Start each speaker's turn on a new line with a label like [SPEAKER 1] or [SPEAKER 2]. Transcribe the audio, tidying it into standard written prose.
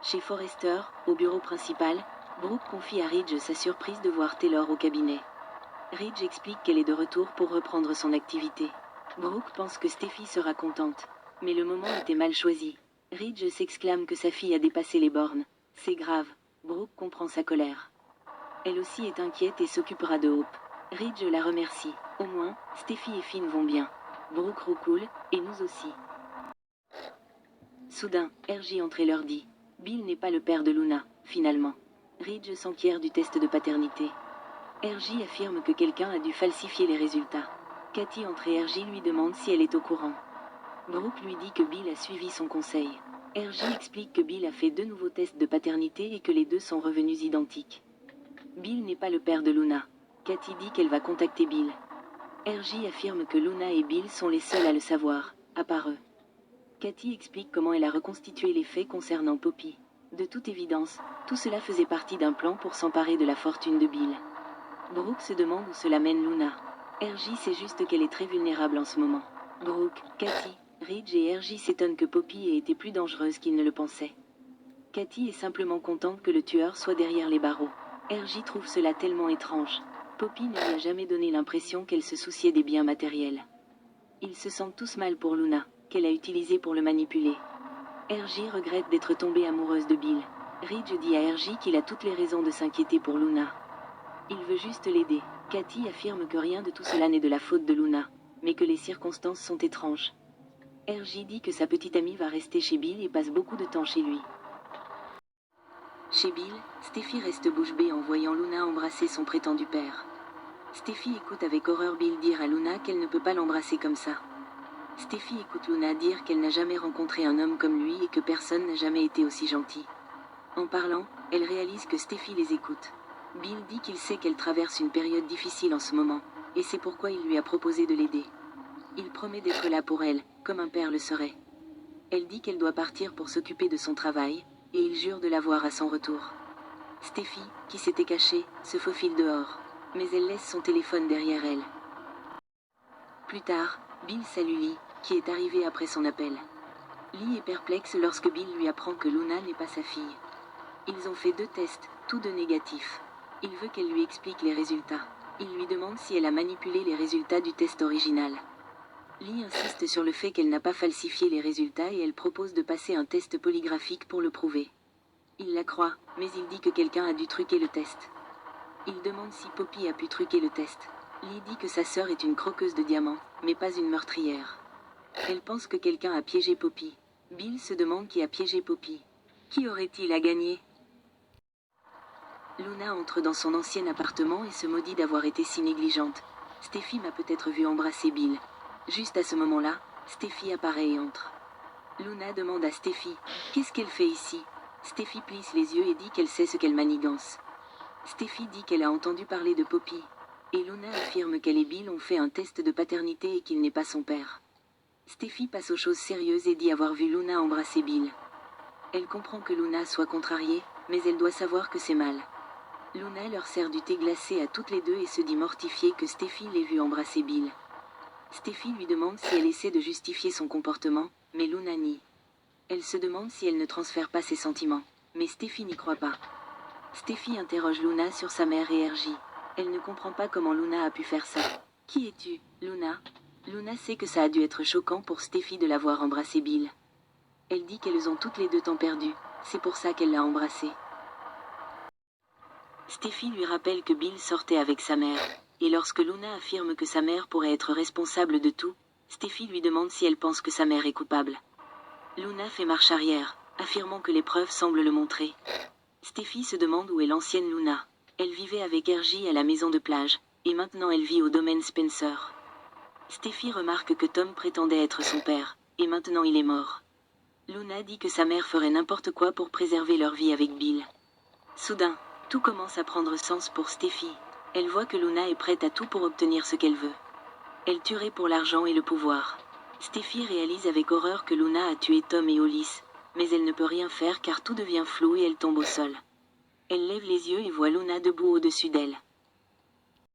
[SPEAKER 1] Chez Forrester, au bureau principal, Brooke confie à Ridge sa surprise de voir Taylor au cabinet. Ridge explique qu'elle est de retour pour reprendre son activité. Brooke pense que Steffi sera contente. Mais le moment était mal choisi. Ridge s'exclame que sa fille a dépassé les bornes. C'est grave. Brooke comprend sa colère. Elle aussi est inquiète et s'occupera de Hope. Ridge la remercie. Au moins, Steffi et Finn vont bien. Brooke roucoule, et nous aussi. Soudain, RJ entre et leur dit. Bill n'est pas le père de Luna, finalement. Ridge s'enquiert du test de paternité. RJ affirme que quelqu'un a dû falsifier les résultats. Cathy entre et RJ lui demande si elle est au courant. Brooke lui dit que Bill a suivi son conseil. RJ explique que Bill a fait 2 nouveaux tests de paternité et que les 2 sont revenus identiques. Bill n'est pas le père de Luna. Cathy dit qu'elle va contacter Bill. RJ affirme que Luna et Bill sont les seuls à le savoir, à part eux. Cathy explique comment elle a reconstitué les faits concernant Poppy. De toute évidence, tout cela faisait partie d'un plan pour s'emparer de la fortune de Bill. Brooke se demande où cela mène Luna. RJ sait juste qu'elle est très vulnérable en ce moment. Brooke, Cathy, Ridge et RJ s'étonnent que Poppy ait été plus dangereuse qu'ils ne le pensaient. Cathy est simplement contente que le tueur soit derrière les barreaux. RJ trouve cela tellement étrange. Poppy ne lui a jamais donné l'impression qu'elle se souciait des biens matériels. Ils se sentent tous mal pour Luna, qu'elle a utilisée pour le manipuler. RJ regrette d'être tombée amoureuse de Bill. Ridge dit à RJ qu'il a toutes les raisons de s'inquiéter pour Luna. Il veut juste l'aider. Cathy affirme que rien de tout cela n'est de la faute de Luna, mais que les circonstances sont étranges. RJ dit que sa petite amie va rester chez Bill et passe beaucoup de temps chez lui. Chez Bill, Steffi reste bouche bée en voyant Luna embrasser son prétendu père. Steffi écoute avec horreur Bill dire à Luna qu'elle ne peut pas l'embrasser comme ça. Steffi écoute Luna dire qu'elle n'a jamais rencontré un homme comme lui et que personne n'a jamais été aussi gentil. En parlant, elle réalise que Steffi les écoute. Bill dit qu'il sait qu'elle traverse une période difficile en ce moment, et c'est pourquoi il lui a proposé de l'aider. Il promet d'être là pour elle, comme un père le serait. Elle dit qu'elle doit partir pour s'occuper de son travail, et il jure de la voir à son retour. Steffi, qui s'était cachée, se faufile dehors, mais elle laisse son téléphone derrière elle. Plus tard, Bill salue Lee, qui est arrivé après son appel. Lee est perplexe lorsque Bill lui apprend que Luna n'est pas sa fille. Ils ont fait 2 tests, tous 2 négatifs. Il veut qu'elle lui explique les résultats. Il lui demande si elle a manipulé les résultats du test original. Lee insiste sur le fait qu'elle n'a pas falsifié les résultats et elle propose de passer un test polygraphique pour le prouver. Il la croit, mais il dit que quelqu'un a dû truquer le test. Il demande si Poppy a pu truquer le test. Lee dit que sa sœur est une croqueuse de diamants, mais pas une meurtrière. Elle pense que quelqu'un a piégé Poppy. Bill se demande qui a piégé Poppy. Qui aurait-il à gagner ? Luna entre dans son ancien appartement et se maudit d'avoir été si négligente. Steffi m'a peut-être vu embrasser Bill. Juste à ce moment-là, Steffi apparaît et entre. Luna demande à Steffi « Qu'est-ce qu'elle fait ici ?» Steffi plisse les yeux et dit qu'elle sait ce qu'elle manigance. Steffi dit qu'elle a entendu parler de Poppy. Et Luna affirme qu'elle et Bill ont fait un test de paternité et qu'il n'est pas son père. Steffi passe aux choses sérieuses et dit avoir vu Luna embrasser Bill. Elle comprend que Luna soit contrariée, mais elle doit savoir que c'est mal. Luna leur sert du thé glacé à toutes les 2 et se dit mortifiée que Steffi l'ait vu embrasser Bill. Steffi lui demande si elle essaie de justifier son comportement, mais Luna nie. Elle se demande si elle ne transfère pas ses sentiments, mais Steffi n'y croit pas. Steffi interroge Luna sur sa mère et RJ. Elle ne comprend pas comment Luna a pu faire ça. « Qui es-tu, Luna ?» Luna sait que ça a dû être choquant pour Steffi de l'avoir embrassé Bill. Elle dit qu'elles ont toutes les 2 temps perdu, c'est pour ça qu'elle l'a embrassé. Steffi lui rappelle que Bill sortait avec sa mère, et lorsque Luna affirme que sa mère pourrait être responsable de tout, Steffi lui demande si elle pense que sa mère est coupable. Luna fait marche arrière, affirmant que les preuves semblent le montrer. Steffi se demande où est l'ancienne Luna. Elle vivait avec RJ à la maison de plage, et maintenant elle vit au domaine Spencer. Steffi remarque que Tom prétendait être son père, et maintenant il est mort. Luna dit que sa mère ferait n'importe quoi pour préserver leur vie avec Bill. Soudain, tout commence à prendre sens pour Steffi. Elle voit que Luna est prête à tout pour obtenir ce qu'elle veut. Elle tuerait pour l'argent et le pouvoir. Steffi réalise avec horreur que Luna a tué Tom et Hollis, mais elle ne peut rien faire car tout devient flou et elle tombe au sol. Elle lève les yeux et voit Luna debout au-dessus d'elle.